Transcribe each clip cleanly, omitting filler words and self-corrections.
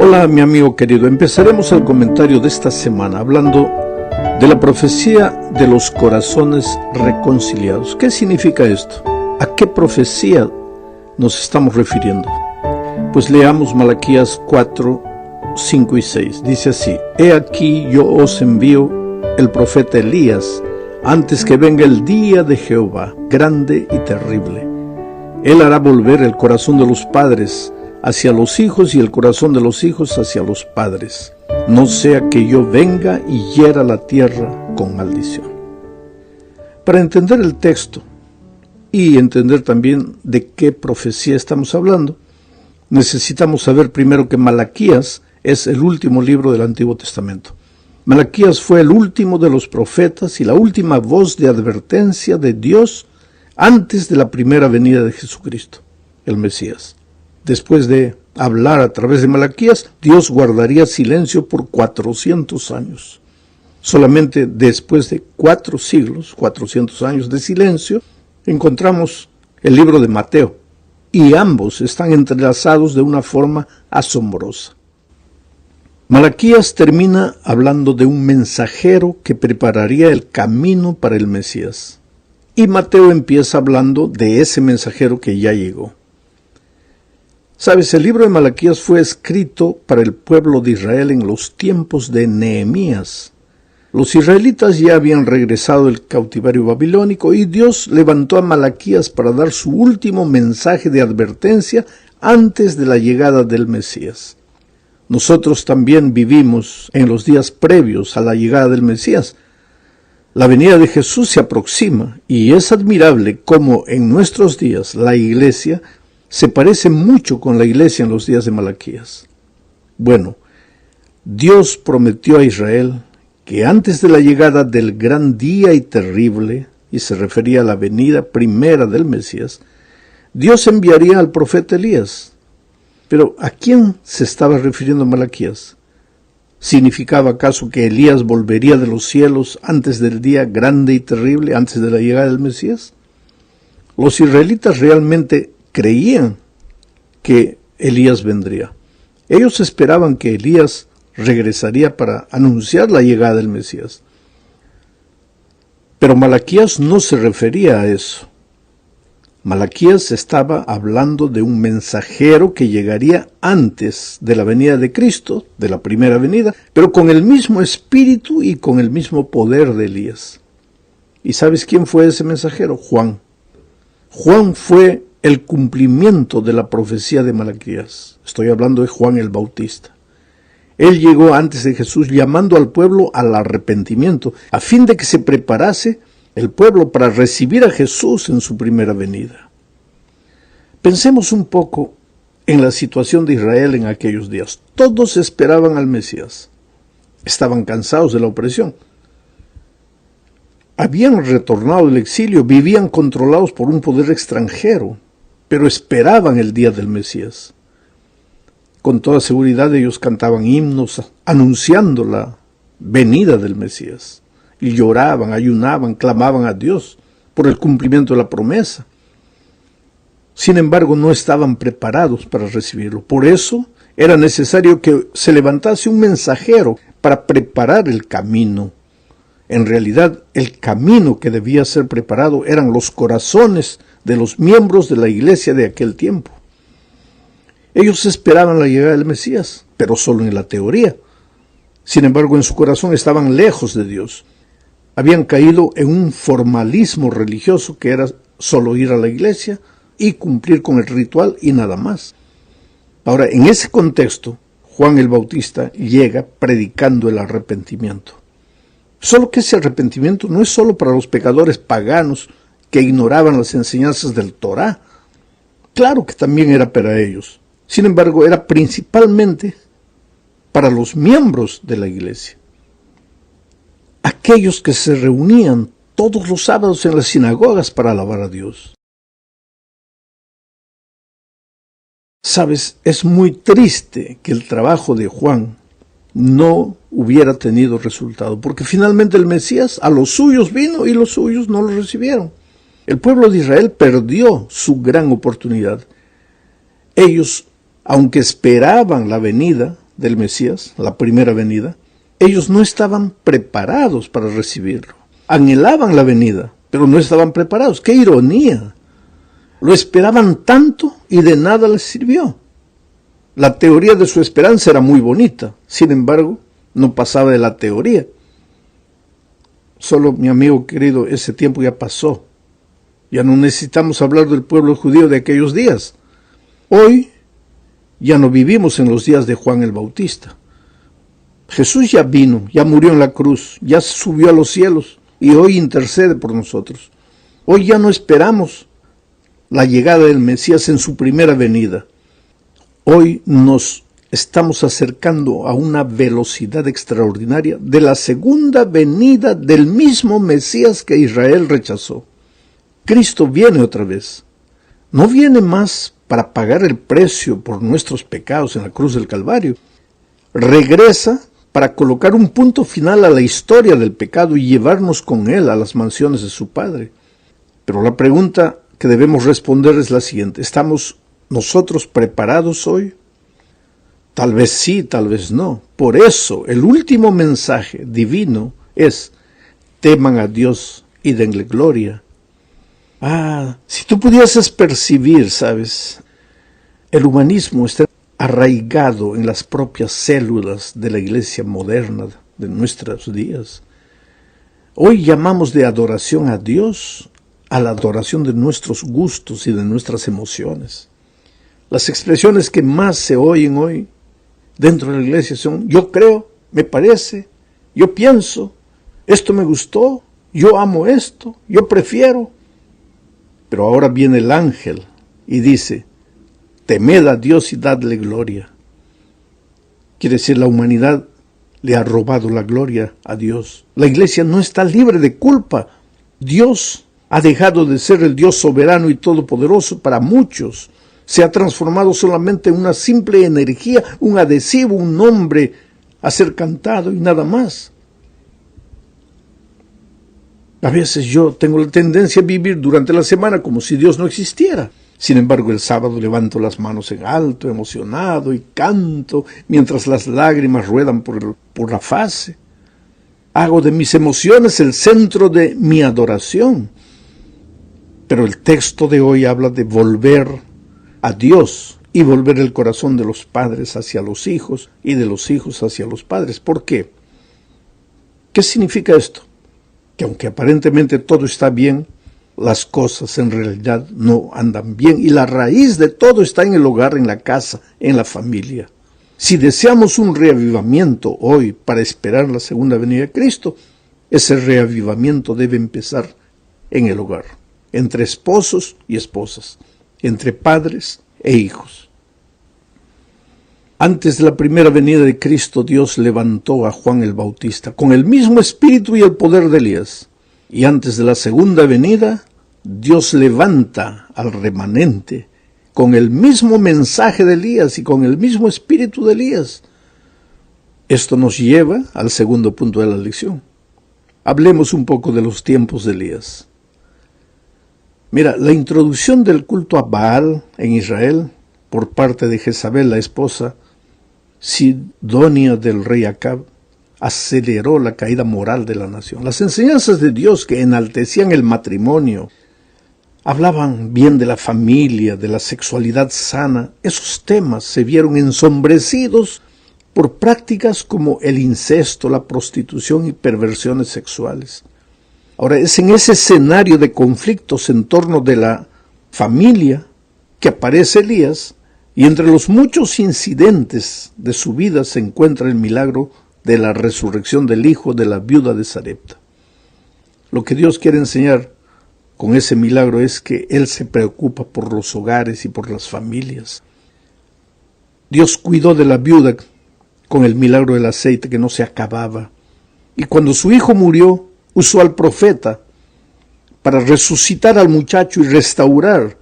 Hola mi amigo querido, empezaremos el comentario de esta semana hablando de la profecía de los corazones reconciliados. ¿Qué significa esto? ¿A qué profecía nos estamos refiriendo? Pues leamos Malaquías 4, 5 y 6. Dice así: He aquí yo os envío el profeta Elías antes que venga el día de Jehová, grande y terrible. Él hará volver el corazón de los padres hacia los hijos y el corazón de los hijos hacia los padres, no sea que yo venga y hiera la tierra con maldición. Para entender el texto y entender también de qué profecía estamos hablando, necesitamos saber primero que Malaquías es el último libro del Antiguo Testamento. Malaquías fue el último de los profetas y la última voz de advertencia de Dios antes de la primera venida de Jesucristo, el Mesías. Después de hablar a través de Malaquías, Dios guardaría silencio por 400 años. Solamente después de 4 siglos, 400 años de silencio, encontramos el libro de Mateo, y ambos están entrelazados de una forma asombrosa. Malaquías termina hablando de un mensajero que prepararía el camino para el Mesías. Y Mateo empieza hablando de ese mensajero que ya llegó. Sabes, el libro de Malaquías fue escrito para el pueblo de Israel en los tiempos de Nehemías. Los israelitas ya habían regresado del cautiverio babilónico y Dios levantó a Malaquías para dar su último mensaje de advertencia antes de la llegada del Mesías. Nosotros también vivimos en los días previos a la llegada del Mesías. La venida de Jesús se aproxima y es admirable cómo en nuestros días la iglesia se parece mucho con la iglesia en los días de Malaquías. Bueno, Dios prometió a Israel que antes de la llegada del gran día y terrible, y se refería a la venida primera del Mesías, Dios enviaría al profeta Elías. Pero ¿a quién se estaba refiriendo Malaquías? ¿Significaba acaso que Elías volvería de los cielos antes del día grande y terrible, antes de la llegada del Mesías? Los israelitas realmente creían que Elías vendría. Ellos esperaban que Elías regresaría para anunciar la llegada del Mesías. Pero Malaquías no se refería a eso. Malaquías estaba hablando de un mensajero que llegaría antes de la venida de Cristo, de la primera venida, pero con el mismo espíritu y con el mismo poder de Elías. ¿Y sabes quién fue ese mensajero? Juan. Juan fue el cumplimiento de la profecía de Malaquías. Estoy hablando de Juan el Bautista. Él llegó antes de Jesús llamando al pueblo al arrepentimiento, a fin de que se preparase el pueblo para recibir a Jesús en su primera venida. Pensemos un poco en la situación de Israel en aquellos días. Todos esperaban al Mesías. Estaban cansados de la opresión. Habían retornado del exilio, vivían controlados por un poder extranjero, pero esperaban el día del Mesías. Con toda seguridad ellos cantaban himnos anunciando la venida del Mesías. Y lloraban, ayunaban, clamaban a Dios por el cumplimiento de la promesa. Sin embargo, no estaban preparados para recibirlo. Por eso era necesario que se levantase un mensajero para preparar el camino. En realidad, el camino que debía ser preparado eran los corazones de los miembros de la iglesia de aquel tiempo. Ellos esperaban la llegada del Mesías, pero solo en la teoría. Sin embargo, en su corazón estaban lejos de Dios. Habían caído en un formalismo religioso que era solo ir a la iglesia y cumplir con el ritual y nada más. Ahora, en ese contexto, Juan el Bautista llega predicando el arrepentimiento. Solo que ese arrepentimiento no es solo para los pecadores paganos que ignoraban las enseñanzas del Torá. Claro que también era para ellos. Sin embargo, era principalmente para los miembros de la iglesia. Aquellos que se reunían todos los sábados en las sinagogas para alabar a Dios. Sabes, es muy triste que el trabajo de Juan no hubiera tenido resultado, porque finalmente el Mesías a los suyos vino y los suyos no lo recibieron. El pueblo de Israel perdió su gran oportunidad. Ellos, aunque esperaban la venida del Mesías, la primera venida, ellos no estaban preparados para recibirlo. Anhelaban la venida, pero no estaban preparados. ¡Qué ironía! Lo esperaban tanto y de nada les sirvió. La teoría de su esperanza era muy bonita, sin embargo, no pasaba de la teoría. Solo, mi amigo querido, ese tiempo ya pasó. Ya no necesitamos hablar del pueblo judío de aquellos días. Hoy ya no vivimos en los días de Juan el Bautista. Jesús ya vino, ya murió en la cruz, ya subió a los cielos y hoy intercede por nosotros. Hoy ya no esperamos la llegada del Mesías en su primera venida. Hoy nos estamos acercando a una velocidad extraordinaria de la segunda venida del mismo Mesías que Israel rechazó. Cristo viene otra vez. No viene más para pagar el precio por nuestros pecados en la cruz del Calvario. Regresa para colocar un punto final a la historia del pecado y llevarnos con él a las mansiones de su Padre. Pero la pregunta que debemos responder es la siguiente: ¿estamos nosotros preparados hoy? Tal vez sí, tal vez no. Por eso, el último mensaje divino es: teman a Dios y denle gloria. Si tú pudieses percibir, ¿sabes? El humanismo está arraigado en las propias células de la iglesia moderna de nuestros días. Hoy llamamos de adoración a Dios a la adoración de nuestros gustos y de nuestras emociones. Las expresiones que más se oyen hoy dentro de la iglesia son: yo creo, me parece, yo pienso, esto me gustó, yo amo esto, yo prefiero. Pero ahora viene el ángel y dice: temed a Dios y dadle gloria. Quiere decir, la humanidad le ha robado la gloria a Dios. La iglesia no está libre de culpa. Dios ha dejado de ser el Dios soberano y todopoderoso para muchos. Se ha transformado solamente en una simple energía, un adhesivo, un nombre a ser cantado y nada más. A veces yo tengo la tendencia a vivir durante la semana como si Dios no existiera. Sin embargo, el sábado levanto las manos en alto, emocionado, y canto mientras las lágrimas ruedan por la fase. Hago de mis emociones el centro de mi adoración. Pero el texto de hoy habla de volver a Dios y volver el corazón de los padres hacia los hijos y de los hijos hacia los padres. ¿Por qué? ¿Qué significa esto? Que aunque aparentemente todo está bien, las cosas en realidad no andan bien, y la raíz de todo está en el hogar, en la casa, en la familia. Si deseamos un reavivamiento hoy para esperar la segunda venida de Cristo, ese reavivamiento debe empezar en el hogar, entre esposos y esposas, entre padres e hijos. Antes de la primera venida de Cristo, Dios levantó a Juan el Bautista con el mismo espíritu y el poder de Elías. Y antes de la segunda venida, Dios levanta al remanente con el mismo mensaje de Elías y con el mismo espíritu de Elías. Esto nos lleva al segundo punto de la lección. Hablemos un poco de los tiempos de Elías. Mira, la introducción del culto a Baal en Israel por parte de Jezabel, la esposa Sidonia del rey Acab, aceleró la caída moral de la nación. Las enseñanzas de Dios que enaltecían el matrimonio, hablaban bien de la familia, de la sexualidad sana, esos temas se vieron ensombrecidos por prácticas como el incesto, la prostitución y perversiones sexuales. Ahora, es en ese escenario de conflictos en torno de la familia que aparece Elías, y entre los muchos incidentes de su vida se encuentra el milagro de la resurrección del hijo de la viuda de Sarepta. Lo que Dios quiere enseñar con ese milagro es que Él se preocupa por los hogares y por las familias. Dios cuidó de la viuda con el milagro del aceite que no se acababa. Y cuando su hijo murió, usó al profeta para resucitar al muchacho y restaurar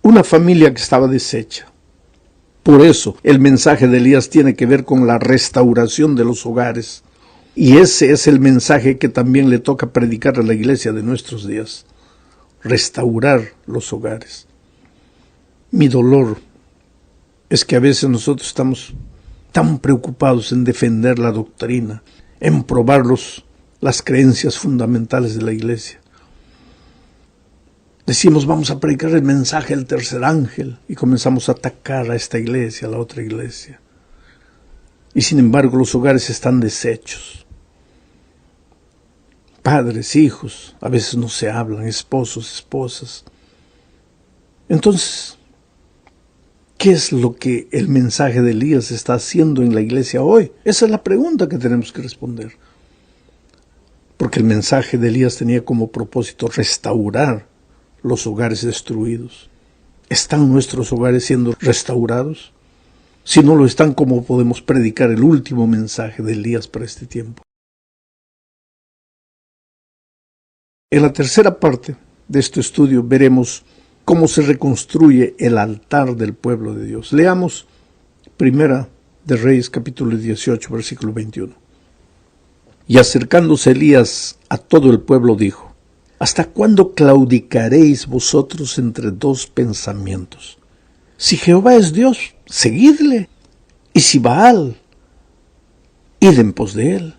una familia que estaba deshecha. Por eso, el mensaje de Elías tiene que ver con la restauración de los hogares. Y ese es el mensaje que también le toca predicar a la iglesia de nuestros días. Restaurar los hogares. Mi dolor es que a veces nosotros estamos tan preocupados en defender la doctrina, en probar las creencias fundamentales de la iglesia. Decimos, vamos a predicar el mensaje del tercer ángel y comenzamos a atacar a esta iglesia, a la otra iglesia. Y sin embargo los hogares están deshechos. Padres, hijos, a veces no se hablan, esposos, esposas. Entonces, ¿qué es lo que el mensaje de Elías está haciendo en la iglesia hoy? Esa es la pregunta que tenemos que responder. Porque el mensaje de Elías tenía como propósito restaurar los hogares destruidos. ¿Están nuestros hogares siendo restaurados? Si no lo están, ¿cómo podemos predicar el último mensaje de Elías para este tiempo? En la tercera parte de este estudio veremos cómo se reconstruye el altar del pueblo de Dios. Leamos Primera de Reyes, capítulo 18, versículo 21. Y acercándose Elías a todo el pueblo dijo: ¿Hasta cuándo claudicaréis vosotros entre dos pensamientos? Si Jehová es Dios, seguidle, y si Baal, id en pos de él.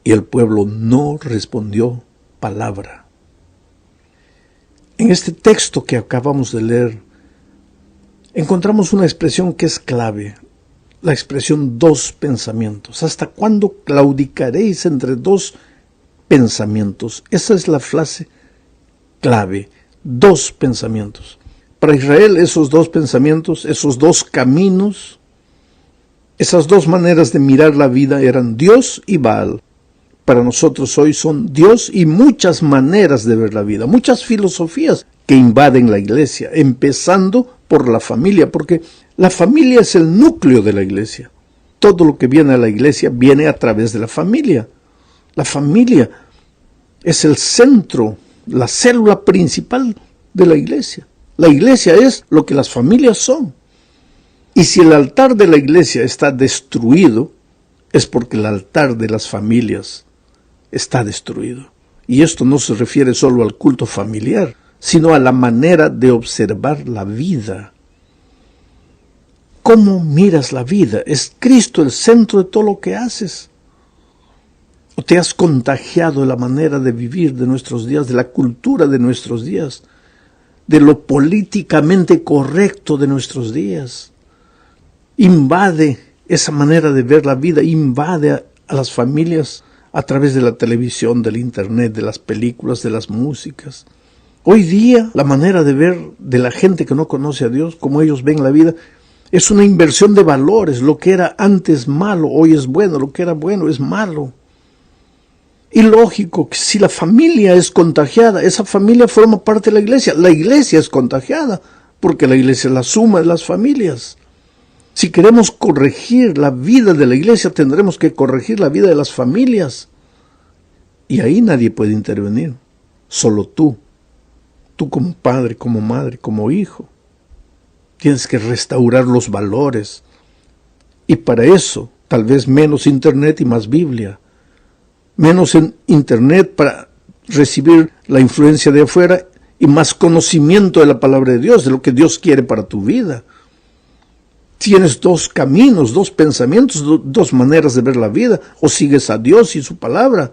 Y el pueblo no respondió palabra. En este texto que acabamos de leer, encontramos una expresión que es clave, la expresión dos pensamientos. ¿Hasta cuándo claudicaréis entre dos pensamientos? Esa es la frase clave, dos pensamientos. Para Israel esos dos pensamientos, esos dos caminos, esas dos maneras de mirar la vida eran Dios y Baal. Para nosotros hoy son Dios y muchas maneras de ver la vida, muchas filosofías que invaden la iglesia, empezando por la familia, porque la familia es el núcleo de la iglesia. Todo lo que viene a la iglesia viene a través de la familia. La familia es el centro, la célula principal de la iglesia. La iglesia es lo que las familias son. Y si el altar de la iglesia está destruido, es porque el altar de las familias está destruido. Y esto no se refiere solo al culto familiar, sino a la manera de observar la vida. ¿Cómo miras la vida? ¿Es Cristo el centro de todo lo que haces? ¿O te has contagiado de la manera de vivir de nuestros días, de la cultura de nuestros días, de lo políticamente correcto de nuestros días? Invade esa manera de ver la vida, invade a las familias a través de la televisión, del internet, de las películas, de las músicas. Hoy día, la manera de ver de la gente que no conoce a Dios, como ellos ven la vida, es una inversión de valores. Lo que era antes malo, hoy es bueno. Lo que era bueno es malo. Y lógico que si la familia es contagiada, esa familia forma parte de la iglesia. La iglesia es contagiada, porque la iglesia es la suma de las familias. Si queremos corregir la vida de la iglesia, tendremos que corregir la vida de las familias. Y ahí nadie puede intervenir. Solo tú. Tú como padre, como madre, como hijo. Tienes que restaurar los valores. Y para eso, tal vez menos internet y más Biblia. Menos en internet para recibir la influencia de afuera y más conocimiento de la palabra de Dios, de lo que Dios quiere para tu vida. Tienes dos caminos, dos pensamientos, dos maneras de ver la vida. O sigues a Dios y su palabra,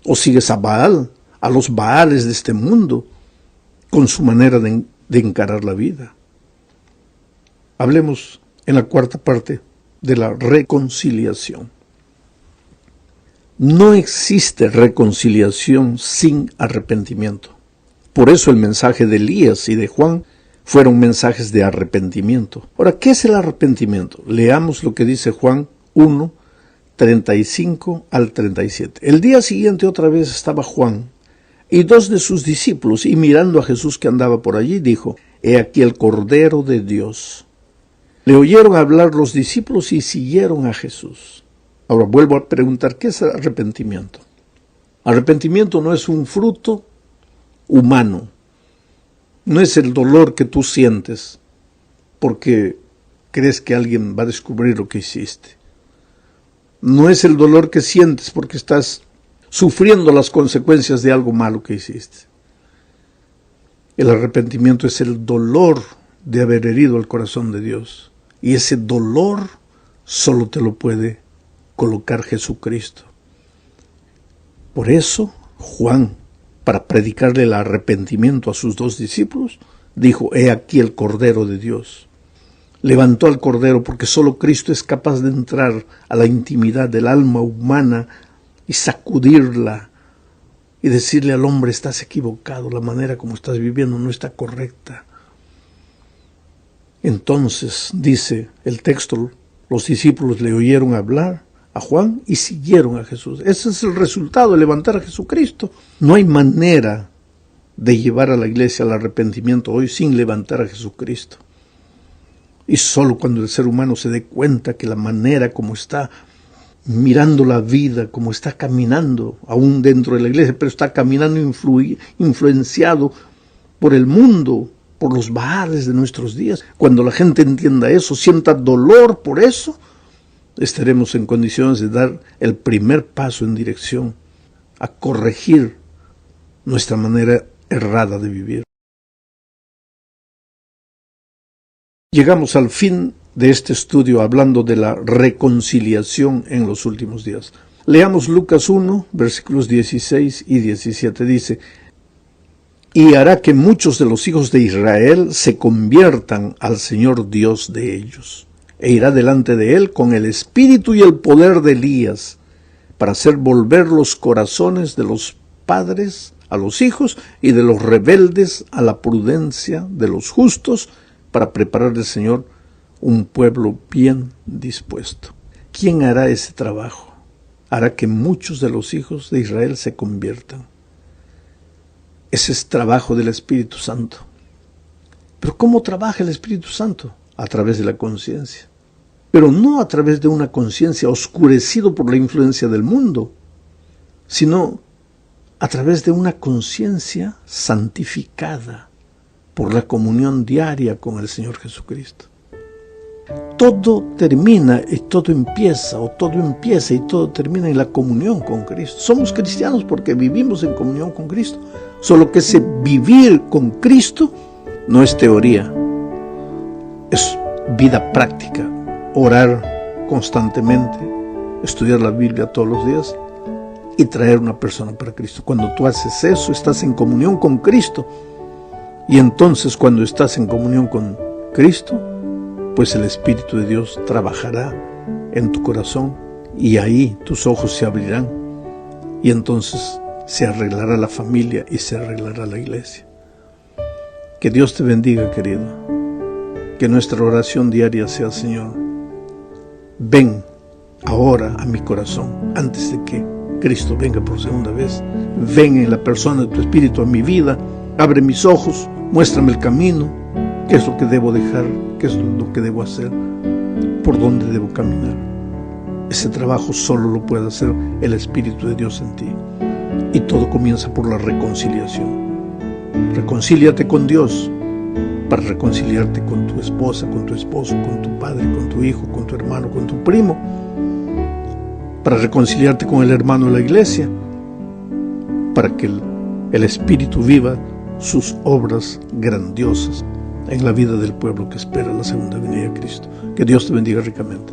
o sigues a Baal, a los Baales de este mundo, con su manera de encarar la vida. Hablemos en la cuarta parte de la reconciliación. No existe reconciliación sin arrepentimiento. Por eso el mensaje de Elías y de Juan fueron mensajes de arrepentimiento. Ahora, ¿qué es el arrepentimiento? Leamos lo que dice Juan 1, 35 al 37. El día siguiente otra vez estaba Juan y dos de sus discípulos, y mirando a Jesús que andaba por allí, dijo: He aquí el Cordero de Dios. Le oyeron hablar los discípulos y siguieron a Jesús. Ahora vuelvo a preguntar, ¿qué es arrepentimiento? Arrepentimiento no es un fruto humano. No es el dolor que tú sientes porque crees que alguien va a descubrir lo que hiciste. No es el dolor que sientes porque estás sufriendo las consecuencias de algo malo que hiciste. El arrepentimiento es el dolor de haber herido el corazón de Dios. Y ese dolor solo te lo puede colocar Jesucristo. Por eso, Juan, para predicarle el arrepentimiento a sus 2 discípulos, dijo: he aquí el Cordero de Dios. Levantó al Cordero porque solo Cristo es capaz de entrar a la intimidad del alma humana y sacudirla y decirle al hombre: estás equivocado, la manera como estás viviendo no está correcta. Entonces, dice el texto, los discípulos le oyeron hablar a Juan y siguieron a Jesús. Ese es el resultado de levantar a Jesucristo. No hay manera de llevar a la iglesia al arrepentimiento hoy sin levantar a Jesucristo. Y solo cuando el ser humano se dé cuenta que la manera como está mirando la vida, como está caminando, aún dentro de la iglesia, pero está caminando influenciado por el mundo, por los baales de nuestros días, cuando la gente entienda eso, sienta dolor por eso, estaremos en condiciones de dar el primer paso en dirección a corregir nuestra manera errada de vivir. Llegamos al fin de este estudio hablando de la reconciliación en los últimos días. Leamos Lucas 1, versículos 16 y 17. Dice: y hará que muchos de los hijos de Israel se conviertan al Señor Dios de ellos, e irá delante de él con el espíritu y el poder de Elías, para hacer volver los corazones de los padres a los hijos y de los rebeldes a la prudencia de los justos, para preparar al Señor un pueblo bien dispuesto. ¿Quién hará ese trabajo? Hará que muchos de los hijos de Israel se conviertan. Ese es trabajo del Espíritu Santo. ¿Pero cómo trabaja el Espíritu Santo? A través de la conciencia. Pero no a través de una conciencia oscurecida por la influencia del mundo, sino a través de una conciencia santificada por la comunión diaria con el Señor Jesucristo. Todo termina y todo empieza, o todo empieza y todo termina en la comunión con Cristo. Somos cristianos porque vivimos en comunión con Cristo. Solo que ese vivir con Cristo no es teoría, es vida práctica. Orar constantemente, estudiar la Biblia todos los días y traer una persona para Cristo. Cuando tú haces eso, estás en comunión con Cristo. Y entonces, cuando estás en comunión con Cristo, pues el Espíritu de Dios trabajará en tu corazón y ahí tus ojos se abrirán y entonces se arreglará la familia y se arreglará la iglesia. Que Dios te bendiga, querido. Que nuestra oración diaria sea: Señor, ven ahora a mi corazón antes de que Cristo venga por segunda vez. Ven en la persona de tu Espíritu a mi vida. Abre mis ojos, muéstrame el camino, qué es lo que debo dejar, qué es lo que debo hacer, por dónde debo caminar. Ese trabajo solo lo puede hacer el Espíritu de Dios en ti. Y todo comienza por la reconciliación. Reconcíliate con Dios para reconciliarte con tu esposa, con tu esposo, con tu padre, con tu hijo, con tu hermano, con tu primo. Para reconciliarte con el hermano de la iglesia, para que el Espíritu viva sus obras grandiosas en la vida del pueblo que espera la segunda venida de Cristo. Que Dios te bendiga ricamente.